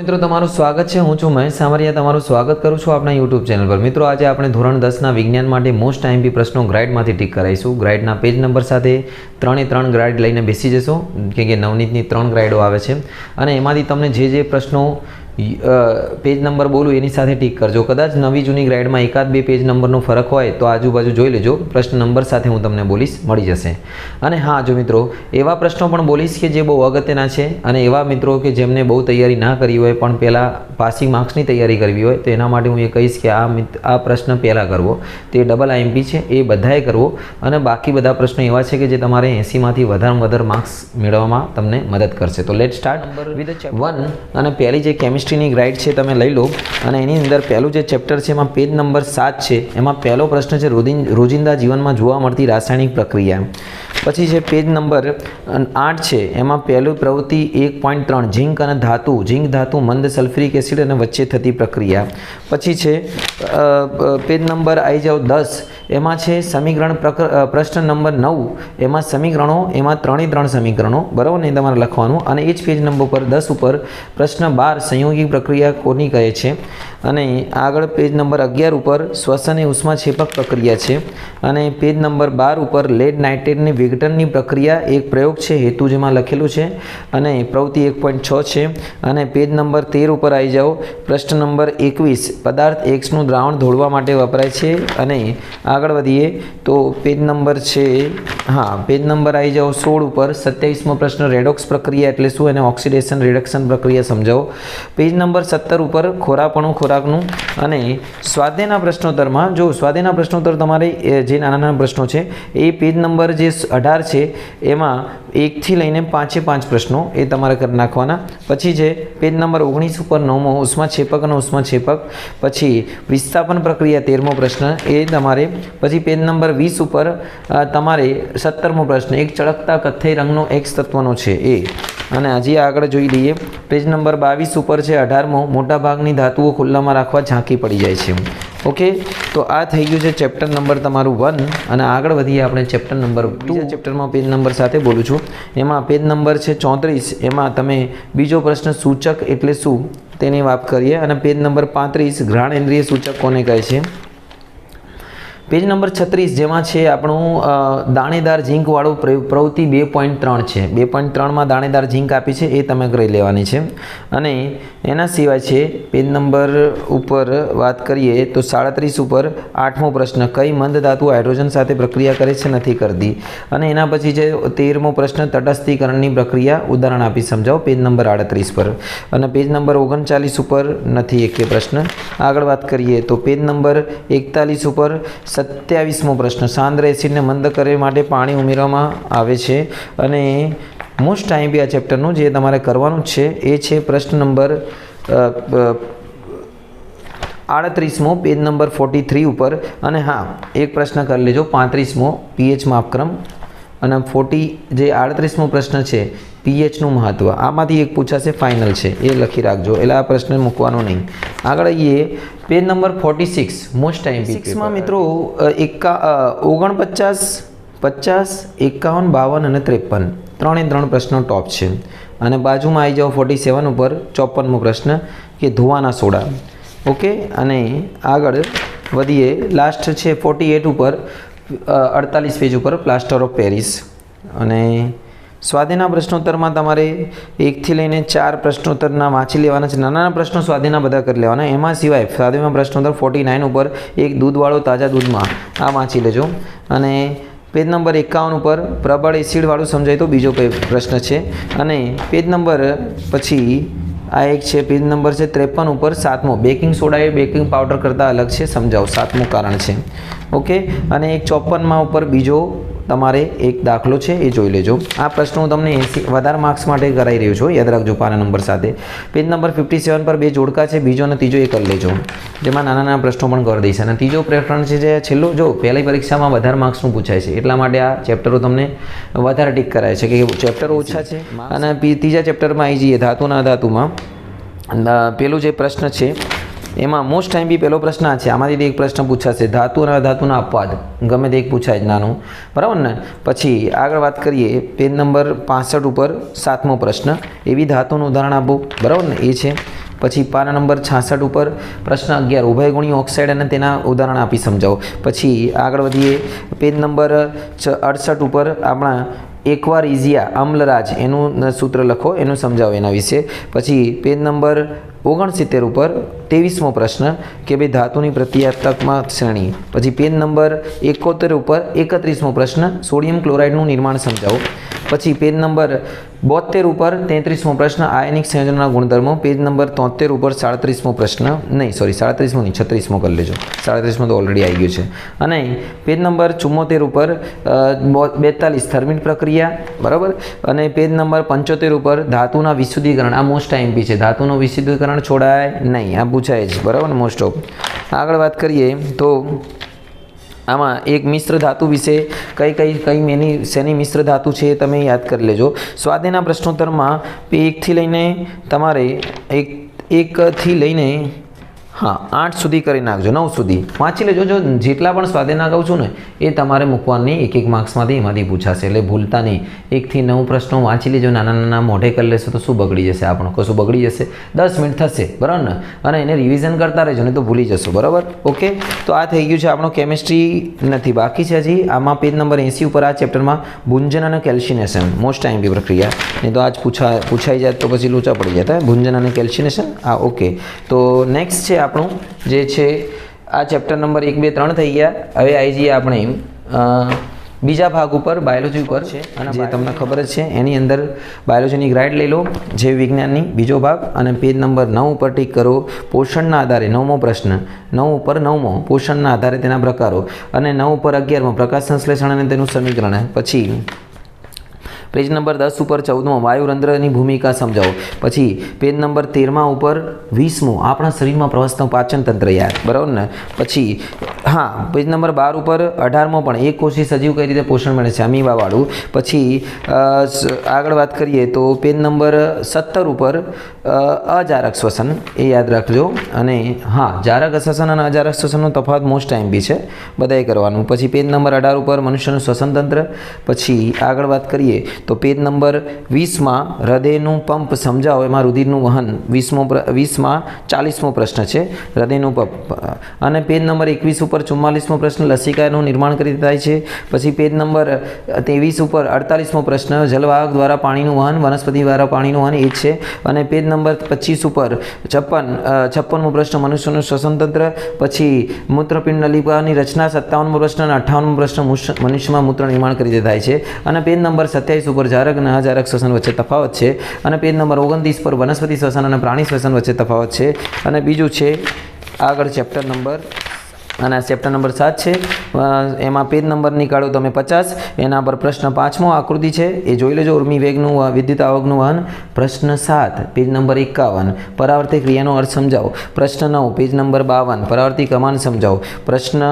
मित्रों तमारुं स्वागत है। हूँ छूँ महेश सामरिया तमारुं स्वागत करूँ छूँ अपना यूट्यूब चैनल पर। मित्रों आज आपणे धोरण 10 विज्ञान माटे मोस्ट आईएमपी प्रश्नों ग्राइडमांथी टीक कराईशुं। ग्राइडना पेज नंबर साथे 3 ग्राइड लईने बेसी जशो के नवनीतनी 3 ग्राइडो आवे छे अने एमांथी तमने जे प्रश्नों पेज नंबर बोलूँ एनी साथे टीक करजो। कदाच नवी जूनी ग्राइड में एकाद बे पेज नंबरनो फरक होय तो आजूबाजू जोई लेजो। प्रश्न नंबर साथे हूँ तमने बोलीश मळी जशे। अने हाँ जो मित्रों एवा प्रश्नों पण बोलीश के जे बहु अगत्यना छे अने एवा मित्रों के जेमने बहु तैयारी ना करी होय पण पहेला पासिंग मार्क्सनी तैयारी करवी होय तो एना माटे हूँ ए कहीश के आ प्रश्न पहेला करवो ते डबल आईएमपी छे ए बधाए करवो अने बाकी बधा प्रश्नो एवा छे के जे तमारे 80 मांथी वधारेमां वधारे मार्क्स मेळववामां तमने मदद करशे। तो लेट स्टार्ट विथ चैप्टर 1 अने पहली जे केमिस्ट्रीनी ग्राइड है तमे लई लो अने एनी अंदर पहलू जो चैप्टर है एमां पेज नंबर 7 है। एमां पहलो प्रश्न है रोजिंदा जीवन में जोवा मळती रासायणिक प्रक्रिया। पछी है पेज नंबर 8 है। एमां पहलू प्रवृत्ति 1.3 झींक अने धातु झींक धातु मंद सल्फ्यूरिक एसिड अने वच्चे थती प्रक्रिया। पछी है पेज नंबर आई जाओ 10 एमां छे समीकरण प्रश्न नंबर 9 एमां समीकरणों एमां 3 समीकरणों बराबर ने तमारे लखवानुं अने एज पेज नंबर पर 10 पर प्रश्न 12 संयोगिक प्रक्रिया कोनी कहे छे अने आगळ पेज नंबर 11 पर श्वसन ए उष्माक्षेपक प्रक्रिया छे अने पेज नंबर 12 पर लेड नाइट्रेटनी विघटननी प्रक्रिया एक प्रयोग छे हेतु जेमां लखेलुं छे अने प्रवृत्ति 1.6 छे अने पेज नंबर 13 पर आई जाओ प्रश्न नंबर 21 पदार्थ एक्स नुं द्रावण ढोळवा माटे वपराय छे अने आगळ वधीए तो पेज नंबर छे हाँ पेज नंबर आई जाओ 16 पर 27मो प्रश्न रेडॉक्स प्रक्रिया एटले शुं एने ऑक्सिडेशन रिडक्शन प्रक्रिया समजावो। पेज नंबर 17 पर खोराकणुं खोराकनुं अने स्वाध्यायना प्रश्नोत्तरमां जो स्वाध्यायना प्रश्नोत्तर तमारे जे नाना नाना प्रश्नों छे ए पेज नंबर जे 18 छे एमां 1 थी लईने 5 प्रश्नों ए तमारे कर नाखवाना। पछी जे पेज नंबर 19 पर 9मो उष्माक्षेपक अने उष्माक्षेपक पछी विस्थापन प्रक्रिया 13मो प्रश्न ए तमारे पछी पेज नंबर 20 पर तमारे 17मो प्रश्न एक चळकता कथ्थई रंगनो एक्स तत्वनो छे ए अने हजी आगळ जोई लईए पेज नंबर 22 पर छे 18मो मोटा भागनी धातुओ खुल्लामां राखवा झांकी पड़ी जाय छे। ओके तो आ थई गयुं छे चेप्टर नंबर तमारुं 1 अने आगळ वधीए आपणे चेप्टर नंबर 2 चेप्टरमां पेज नंबर साथे बोलुं छुं। एमां पेज नंबर छे 34 एमां तमे बीजो प्रश्न सूचक एटले शुं तेनी वात करीए अने पेज नंबर 35 घ्राणेन्द्रिय सूचक कोने कहे छे। पेज नंबर 36 जेमां छे आपणुं दाणेदार झींक वाळुं प्रवृत्ति 2.3 छे 2.3 में दाणेदार झींक आपी छे ए तमे करी लेवानी छे अने एना सिवाय छे पेज नंबर उपर बात करिए तो 37 पर 8मो प्रश्न कई मंद धातु हाइड्रोजन साथे प्रक्रिया करे छे नथी करती अने एना पछी छे 13मो प्रश्न तटस्थीकरणनी प्रक्रिया उदाहरण आपी समजावो पेज नंबर 38 पर अने पेज नंबर 39 पर नथी एके प्रश्न। आगळ बात करिए तो पेज नंबर 41 पर 27मो प्रश्न सांद्र एसिड ने मंद करे माटे पाणी उमेरवामां आवे छे अने मोस्ट आईएमपी आ चेप्टरनुं जे तमारे करवानुं छे ए छे प्रश्न नंबर 38मो पेज नंबर 43 पर अने हाँ एक प्रश्न कर लेजो 35मो पीएच मापक्रम अने 40 जे 38मो प्रश्न छे पीएच नु महत्व आमांथी एक पूछाशे फाइनल छे ए लखी राखजो એટલે આ પ્રશ્ન મૂકવાનો નહીં। આગળ આવીએ પેજ નંબર 46 મોસ્ટ આઈએમપી 6 માં મિત્રો 49 50 51 52 અને 53 3 પ્રશ્નો ટોપ છે અને બાજુમાં આવી જાઓ 47 ઉપર 54મો પ્રશ્ન કે ધોવાના સોડા। ઓકે અને આગળ વધીએ લાસ્ટ છે 48 ઉપર 48 पेज पर प्लास्टर ऑफ पेरिस अने स्वाध्यायना प्रश्नोत्तर में तमारे 1 थी लईने 4 प्रश्नोत्तरना वाँची लेवाना छे। नाना प्रश्नों स्वाध्यायना बधा कर लेवाना। एमां सिवाय स्वाध्यायना प्रश्नोत्तर 49 पर एक दूधवाळो ताजा दूधमां आ वाँची लेजो अने पेज नंबर 51 पर प्रबल एसिड वाळुं समजाय तो बीजो प्रश्न छे अने पेज नंबर पछी आ एक है पेज नंबर है 53 पर 7मो बेकिंग सोडा ए बेकिंग पाउडर करता अलग है समझाओ 7मो कारण है। ओके अने एक 54 पर बीजो तमारे एक दाखलो है ये जोई लेजो। आ प्रश्न हूँ तमने 80 वधारे मार्क्स माटे कराई रह्यो छुं याद राखजो पाना नंबर साथे। पेज नंबर 57 पर बे जोड़का है बीजो ने तीजो ए कर लेजो जेमां नाना नाना प्रश्नों पण कर दईश अने तीजो प्रश्न है जे छेल्लो जो पहली परीक्षा में वधारे मार्क्सनुं पूछाय छे एटला माटे आ चेप्टरो तमने वधारे टीक कराय छे कि चेप्टर ओछा छे। अने तीजा चेप्टर में आई जईए धातुना धातुमां पेलुं जे प्रश्न है एमां मोस्ट टाइम भी पहलो प्रश्न आ आमांथी एक प्रश्न पूछाशे धातु अने धातुना अपवाद गमे ते एक पूछाय नानुं बराबर ने। पछी आगळ वात करीए पेज नंबर 65 पर 7मो प्रश्न एवी धातुनुं उदाहरण आपो बराबर ने ए छे પછી પાના નંબર 66 ઉપર પ્રશ્ન 11 ઉભયગુણી ઓક્સાઇડ અને તેના ઉદાહરણ આપી સમજાવો. પછી આગળ વધીએ પેજ નંબર 68 ઉપર આપણા એક્વારિઝિયા અમ્લરાજ એનું સૂત્ર લખો, એનું સમજાવો એના વિશે. પછી પેજ નંબર 69 ઉપર 23મો પ્રશ્ન કે ભાઈ ધાતુની પ્રત્યાત્મક શ્રેણી. પછી પેજ નંબર 71 ઉપર 31મો પ્રશ્ન સોડિયમ ક્લોરાઇડનું નિર્માણ સમજાવો. પછી પેજ નંબર 72 ઉપર 33મો પ્રશ્ન આયનિક સંયોજનના ગુણધર્મો. પેજ નંબર 73 ઉપર 37મો પ્રશ્ન, નહીં સોરી 37મો નહીં 36મો કરી લેજો, 37મો તો ઓલરેડી આવી ગયું છે. અને પેજ નંબર 74 ઉપર 42 થર્મિટ પ્રક્રિયા, બરાબર. અને પેજ નંબર 75 ઉપર ધાતુના વિશુદ્ધિકરણ. આ મોસ્ટ આઈએમપી છે, ધાતુનું વિશુદ્ધિકરણ છોડાય નહીં, આ પૂછાય જ, બરાબર ને મોસ્ટ ઓફ. આગળ વાત કરીએ તો આમાં એક મિશ્ર ધાતુ વિશે કઈ શેની મિશ્ર ધાતુ છે એ તમે યાદ કરી લેજો. સ્વાધ્યાયના પ્રશ્નોત્તરમાં 1 થી લઈને તમારે 1 થી લઈને 8 સુધી કરી નાખજો, 9 સુધી વાંચી લેજો. જો જેટલા પણ સ્વાધ્યાયના કહું છું ને એ તમારે મૂકવાની એક માર્ક્સમાંથી એમાંથી પૂછાશે, એટલે ભૂલતા નહીં. 1 થી 9 પ્રશ્નો વાંચી લેજો, નાના મોઢે કરી લેશો તો શું બગડી જશે, આપણું કશું બગડી જશે, 10 મિનિટ થશે, બરાબર ને. અને એને રિવિઝન કરતા રહેજો ને તો ભૂલી જશો, બરાબર. ઓકે, તો આ થઈ ગયું છે આપણો કેમિસ્ટ્રી નથી, બાકી છે હજી. આમાં પેજ નંબર 80 ઉપર આ ચેપ્ટરમાં ભુંજન અને કેલ્શિનેશન મોસ્ટ આઈએમપી પ્રક્રિયા, નહીં તો આજ પૂછાઈ જાય તો પછી લૂંચા પડી જતા. ભુંજન અને કેલ્શિનેશન, ઓકે. તો નેક્સ્ટ છે આપણું જે છે આ ચેપ્ટર નંબર 1, 2, 3 થઈ ગયા. હવે આવી જઈએ આપણે બીજા ભાગ ઉપર, બાયોલોજી ઉપર છે, જે તમને ખબર જ છે. એની અંદર બાયોલોજીની ગ્રાઇડ લઈ લો, જૈવ વિજ્ઞાનની બીજો ભાગ, અને પેજ નંબર 9 ઉપર ટીક કરો. પોષણના આધારે 9મો પ્રશ્ન, 9 ઉપર 9મો પોષણના આધારે તેના પ્રકારો, અને 9 ઉપર 11મો પ્રકાશ સંશ્લેષણ અને તેનું સમીકરણ. પછી પેજ નંબર 10 ઉપર 14મો વાયુરંધ્રની ભૂમિકા સમજાવો. પછી પેજ નંબર 13મા ઉપર 20મો આપણા શરીરમાં પ્રવસતું પાચન તંત્ર યાદ, બરાબર ને. પછી પેજ નંબર 12 ઉપર 18મો પણ એક કોષી સજીવ કઈ રીતે પોષણ મળે છે, અમીબા વાળું. પછી આગળ વાત કરીએ તો પેજ નંબર 17 ઉપર અજારક શ્વસન, એ યાદ રાખજો. અને જારક શ્વસન અને અજારક શ્વસનનો તફાવત મોસ્ટ આઈએમપી છે, બધાએ કરવાનું. પછી પેજ નંબર 18 ઉપર મનુષ્યનું શ્વસન તંત્ર. પછી આગળ વાત કરીએ તો પેજ નંબર 20માં હૃદયનું પંપ સમજાવો, એમાં રુધિરનું વહન. 20માં 40મો પ્રશ્ન છે હૃદયનું પંપ. અને પેજ નંબર 21 ઉપર 44મો પ્રશ્ન લસિકાનું નિર્માણ કરી થાય છે. પછી પેજ નંબર 23 ઉપર 48મો પ્રશ્ન જલવાહક દ્વારા પાણીનું વહન, વનસ્પતિ દ્વારા પાણીનું વહન, એ છે. અને પેજ નંબર 25 ઉપર 56મો પ્રશ્ન મનુષ્યનું શ્વસન તંત્ર. પછી મૂત્રપિંડ નલિકાની રચના 57મો પ્રશ્ન અને 58મો પ્રશ્ન મનુષ્યમાં મૂત્ર નિર્માણ કરી થાય છે. અને પેજ નંબર 27 ઉપર જારક અને અજારક શ્વસન વચ્ચે તફાવત છે. અને પેજ નંબર 29 પર વનસ્પતિ શ્વસન અને પ્રાણી શ્વસન વચ્ચે તફાવત છે. અને બીજું છે આગળ ચેપ્ટર નંબર, અને આ ચેપ્ટર નંબર 7 છે. એમાં પેજ નંબર નીકાળો તમે 50, એના પર પ્રશ્ન 5મો આકૃતિ છે એ જોઈ લેજો, ઉર્મી વેગનું વિદ્યુત આવકનું વહન. પ્રશ્ન 7 પેજ નંબર 51 પરાવર્તિત ક્રિયાનો અર્થ સમજાવો. પ્રશ્ન 9 પેજ નંબર 52 પરાવર્તિત કમાન સમજાવો. પ્રશ્ન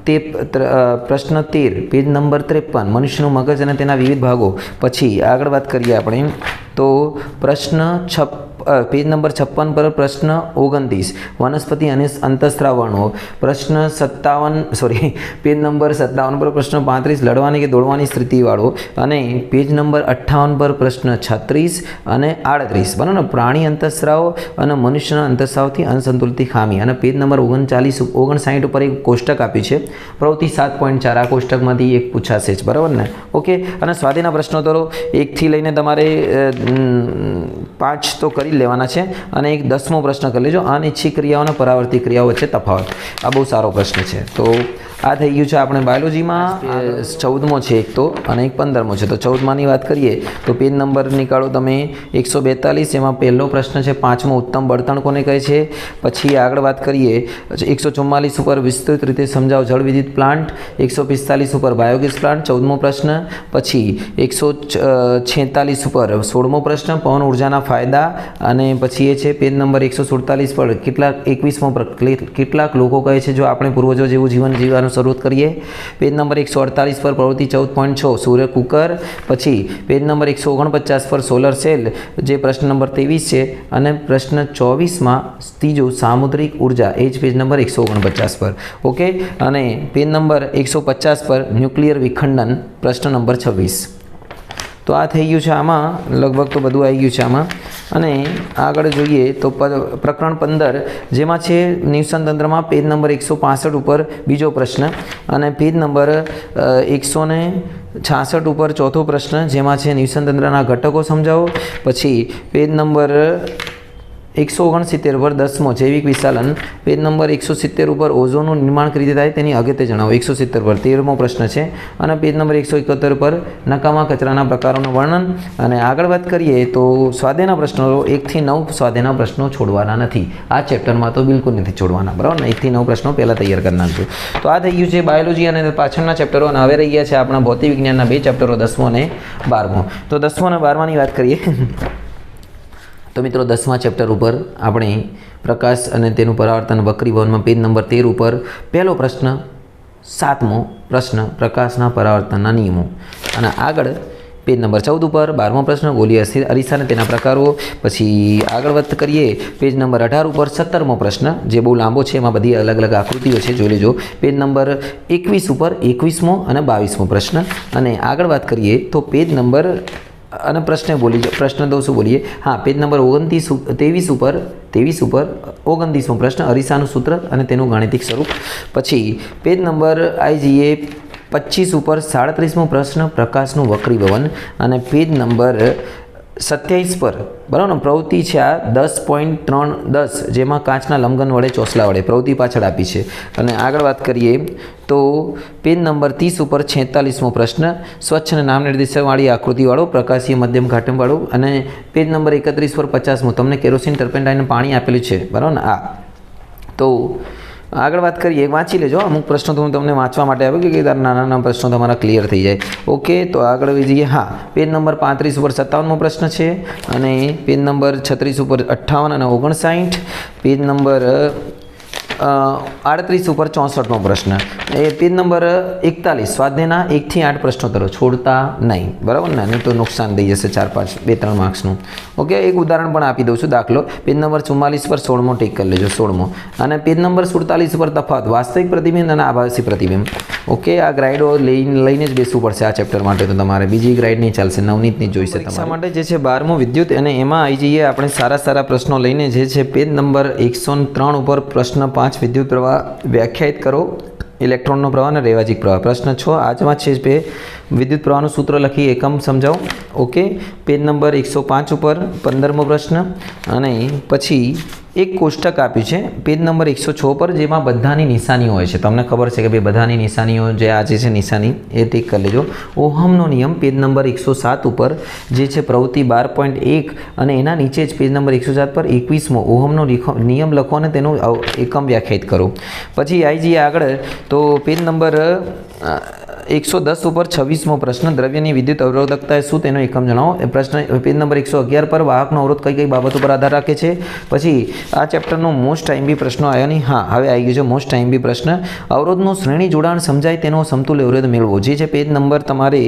13 પેજ નંબર 53 મનુષ્યનું મગજ અને તેના વિવિધ ભાગો. પછી આગળ વાત કરીએ આપણે તો પ્રશ્ન પેજ નંબર 56 પર પ્રશ્ન 29 વનસ્પતિ અને અંતઃસ્ત્રાવ વર્ણો. પ્રશ્ન 57 પેજ નંબર 57 પર પ્રશ્ન 35 લડવાની કે દોડવાની સ્થિતિવાળો. અને પેજ નંબર 58 પર પ્રશ્ન 36 અને 38 બરાબર ને, પ્રાણી અંતઃસ્ત્રાવ અને મનુષ્યના અંતઃસ્ત્રાવથી અસંતુલિતની ખામી. અને પેજ નંબર 59 ઉપર એક કોષ્ટક આપ્યું છે, પ્રવૃત્તિ 7.4. આ કોષ્ટકમાંથી એક પૂછાશે જ, બરાબર ને. ઓકે, અને સ્વાધ્યાયના પ્રશ્નોત્તરો 1 થી લઈને તમારે 5 તો કરી લેવાના છે, અને એક 10મો પ્રશ્ન કરી લેજો. અનિચ્છિક ક્રિયાઓ અને પરાવર્તિત ક્રિયાઓ વચ્ચે તફાવત. આ બહુ સારો પ્રશ્ન છે. તો આ થઈ ગયું છે આપણે બાયોલોજીમાં. 14મો છે એક તો, અને એક 15મો છે. તો 14માની વાત કરીએ તો પેજ નંબર નીકાળો તમે 142, એમાં પહેલો પ્રશ્ન છે 5મો ઉત્તમ બળતણ કોને કહે છે. પછી આગળ વાત કરીએ 144 ઉપર વિસ્તૃત રીતે સમજાવો જળ વિદ્યુત પ્લાન્ટ. 145 ઉપર બાયોગેસ પ્લાન્ટ 14મો પ્રશ્ન. પછી 146 ઉપર 16મો પ્રશ્ન પવન ઉર્જાના ફાયદા. અને પછી એ છે પેજ નંબર 147 પર કેટલાક લોકો કહે છે જો આપણે પૂર્વજો જેવું જીવન જીવવાનું શરૂઆત કરીએ. પેજ નંબર 148 પર પ્રવૃત્તિ 14.6 સૂર્ય કુકર. પછી પેજ નંબર 149 પર સોલર સેલ, જે પ્રશ્ન નંબર 23 છે. અને પ્રશ્ન 24માં ત્રીજો સામુદ્રિક ઉર્જા, એ જ પેજ નંબર 149 પર. ઓકે, અને પેજ નંબર 150 પર ન્યુક્લિયર વિખંડન પ્રશ્ન નંબર 26. તો આ થઈ ગયું છે આમાં, લગભગ તો બધું આવી ગયું છે આમાં. અને આગળ જોઈએ તો પ્રકરણ 15 જેમાં છે નિવસન તંત્રમાં પેજ નંબર 165 ઉપર બીજો પ્રશ્ન અને પેજ નંબર 166 ઉપર ચોથો પ્રશ્ન જેમાં છે નિવસન તંત્રના ઘટકો સમજાવો. પછી પેજ નંબર 169 પર 10મો જૈવિક વિશાલન, પેજ નંબર 170 ઉપર ઓઝોનનું નિર્માણ કઈ રીતે થાય તેની અગત્ય જણાવો. 170 પર 13મો પ્રશ્ન છે અને પેજ નંબર 171 પર નકામા કચરાના પ્રકારોનું વર્ણન. અને આગળ વાત કરીએ તો સ્વાધ્યાયના પ્રશ્નો 1 થી 9 સ્વાધ્યાયના પ્રશ્નો છોડવાના નથી. આ ચેપ્ટરમાં તો બિલકુલ નથી છોડવાના, બરાબર ને. 1 થી 9 પ્રશ્નો પહેલાં તૈયાર કરી નાખજો. તો આ થઈ ગયું છે બાયોલોજી અને પાછળના ચેપ્ટરો. અને હવે રહી ગયા છે આપણા ભૌતિક વિજ્ઞાનના 2 ચેપ્ટરો 10મો અને 12મો. તો 10મો અને 12માની વાત કરીએ તો મિત્રો 10મા ચેપ્ટર ઉપર આપણે પ્રકાશ અને તેનું પરાવર્તન વક્રીભવનમાં પેજ નંબર 13 ઉપર પહેલો પ્રશ્ન, 7મો પ્રશ્ન પ્રકાશના પરાવર્તનના નિયમો. અને આગળ પેજ નંબર 14 ઉપર 12મો પ્રશ્ન ગોલીય અરીસા અને તેના પ્રકારો. પછી આગળ વાત કરીએ પેજ નંબર 18 ઉપર 17મો પ્રશ્ન જે બહુ લાંબો છે, એમાં બધી અલગ અલગ આકૃતિઓ છે, જોઈ લેજો. પેજ નંબર 21 ઉપર 21મો અને 22મો પ્રશ્ન. અને આગળ વાત કરીએ તો પેજ નંબર અને પ્રશ્ન દો શું બોલીએ, હા, પેજ નંબર 23 ઉપર 29મો પ્રશ્ન અરીસાનું સૂત્ર અને તેનું ગાણિતિક સ્વરૂપ. પછી પેજ નંબર આવી જઈએ 25 ઉપર 37મો પ્રશ્ન પ્રકાશનું વક્રીભવન. અને પેજ નંબર 27 પર, બરાબર ને, પ્રવૃત્તિ છે આ 10.310 જેમાં કાચના લંબઘન વડે ચોસલા વડે પ્રવૃત્તિ પાછળ આપી છે. અને આગળ વાત કરીએ તો પેજ નંબર 30 ઉપર 46મો પ્રશ્ન સ્વચ્છ અને નામ નિર્દેશકવાળી આકૃતિવાળો પ્રકાશીય મધ્યમ ઘાટમવાળો. અને પેજ નંબર 31 પર 50મો તમને કેરોસીન ટર્પેન્ટાઇન પાણી આપેલું છે, બરાબર ને. આ તો આગળ વાત કરીએ, વાંચી લેજો. અમુક પ્રશ્નો તો હું તમને વાંચવા માટે આવ્યો કે નાના નાના પ્રશ્નો તમારા ક્લિયર થઈ જાય. ઓકે, તો આગળ જઈએ. હા, પેજ નંબર 35 ઉપર 57મો પ્રશ્ન છે અને પેજ નંબર 36 ઉપર 58 અને 59, પેજ નંબર 38 ઉપર 64મો પ્રશ્ન. એ પેજ નંબર 41 સ્વાધ્યાયના 1 થી 8 પ્રશ્નોત્તરો છોડતા નહીં, બરાબર ને, નહીં તો નુકસાન થઈ જશે 2-3 માર્ક્સનું. ઓકે, એક ઉદાહરણ પણ આપી દઉં છું, દાખલો પેજ નંબર 44 પર 16મો ટીક કરી લેજો, 16મો. અને પેજ નંબર 47 પર તફાવત વાસ્તવિક પ્રતિબિંબ અને આભાસી પ્રતિબિંબ. ઓકે, આ ગ્રાઇડો લઈને જ બેસવું પડશે આ ચેપ્ટર માટે. તો તમારે બીજી ગ્રાઇડ નહીં ચાલશે, નવનીતની જોઈશે તમારા માટે. જે છે 12મો વિદ્યુત, અને એમાં આવી જઈએ આપણે સારા પ્રશ્નો લઈને. જે છે પેજ નંબર 103 ઉપર પ્રશ્ન 5 વિદ્યુત પ્રવાહ વ્યાખ્યાયિત કરો. ઇલેક્ટ્રોનનો પ્રવાહ અને રેવાજીક પ્રવાહ. પ્રશ્ન 6 આજમાં છે પે વિદ્યુત પ્રવાહનું સૂત્ર લખી એકમ સમજાવો. ઓકે, પેજ નંબર 105 ઉપર 15મો પ્રશ્ન. અને પછી એક કોષ્ટક આપ્યું છે પેજ નંબર 106 પર જેમાં બધાની નિશાનીઓ હોય છે. તમને ખબર છે કે ભાઈ બધાની નિશાનીઓ જે આ જે છે નિશાની એ ટીક કરી લેજો. ઓહમનો નિયમ પેજ નંબર 107 ઉપર જે છે પ્રવૃત્તિ 12.1 અને એના નીચે જ પેજ નંબર 107 પર 21મો ઓહમનો નિયમ લખો અને તેનું એકમ વ્યાખ્યાયિત કરો. પછી આવી જઈએ આગળ તો પેજ નંબર 110 ઉપર 26મો પ્રશ્ન દ્રવ્યની વિદ્યુત અવરોધકતા શું તેનો એકમ જણાવો. એ પ્રશ્ન પેજ નંબર 111 પર વાહકનો અવરોધ કઈ બાબતો પર આધાર રાખે છે. પછી આ ચેપ્ટરનો મોસ્ટ ટાઈમ્બી પ્રશ્નો આવ્યા નહીં, હા હવે આવી ગયો છે મોસ્ટ ટાઈમ્બી પ્રશ્ન. અવરોધનું શ્રેણી જોડાણ સમજાય તેનો સમતુલ્ય અવરોધ મેળવો. જે છે પેજ નંબર તમારે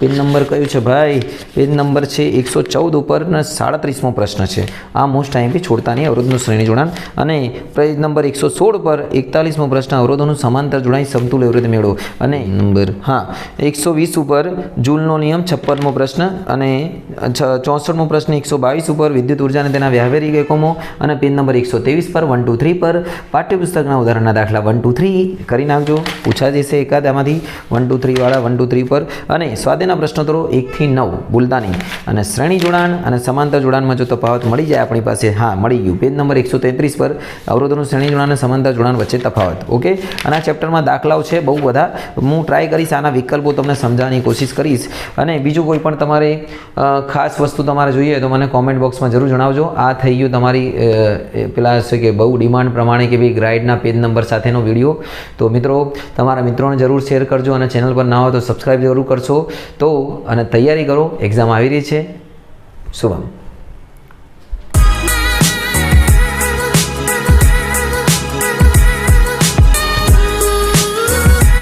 પેજ નંબર કયું છે ભાઈ, પેજ નંબર છે 114 ઉપર 37મો પ્રશ્ન છે. આ મોસ્ટ ટાઈમ્બી છોડતા નહીં અવરોધનું શ્રેણી જોડાણ. અને પેજ નંબર 116 પર 41મો પ્રશ્ન અવરોધોનું સમાંતર જોડાણ સમતુલ્ય અવરોધ મેળવો. અને નંબર 120 ઉપર જૂલનો નિયમ 56મો પ્રશ્ન. અને 64મો પ્રશ્ન 122 ઉપર વિદ્યુત ઉર્જા અને તેના વ્યવહારિક એકમો. અને પેજ નંબર 123 પર 1 2 3 પર પાઠ્યપુસ્તકના ઉદાહરણના દાખલા 1 2 3 કરી નાખજો, પૂછા જશે એકાદ આમાંથી 1 2 3 વાળા 1 2 3 પર. અને સ્વાધ્યાયના પ્રશ્નોત્તરો 1 થી 9 ભૂલતા નહીં. અને શ્રેણી જોડાણ અને સમાંતર જોડાણમાં જો તફાવત મળી જાય આપણી પાસે, હા મળી ગયું, પેજ નંબર 133 પર અવરોધોનું શ્રેણી જોડાણ અને સમાંતર જોડાણ વચ્ચે તફાવત. ઓકે, અને આ ચેપ્ટરમાં દાખલાઓ છે બહુ બધા, હું ટ્રાય કરીશ આના વિકલ્પો તમને સમજાવવાની કોશિશ કરીશ. અને બીજું કોઈ પણ તમારે ખાસ વસ્તુ તમારે જોઈએ તો મને કોમેન્ટ બોક્સમાં જરૂર જણાવજો. આ થઈ ગયું તમારી પેલા છે કે બહુ ડિમાન્ડ પ્રમાણે કે ભાઈ ગ્રાઇડના પેજ નંબર સાથેનો વિડીયો. તો મિત્રો તમારા મિત્રોને જરૂર શેર કરજો અને ચેનલ પર ના હોય તો સબસ્ક્રાઈબ જરૂર કરશો. તો અને તૈયારી કરો, એક્ઝામ આવી રહી છે. શુભમ.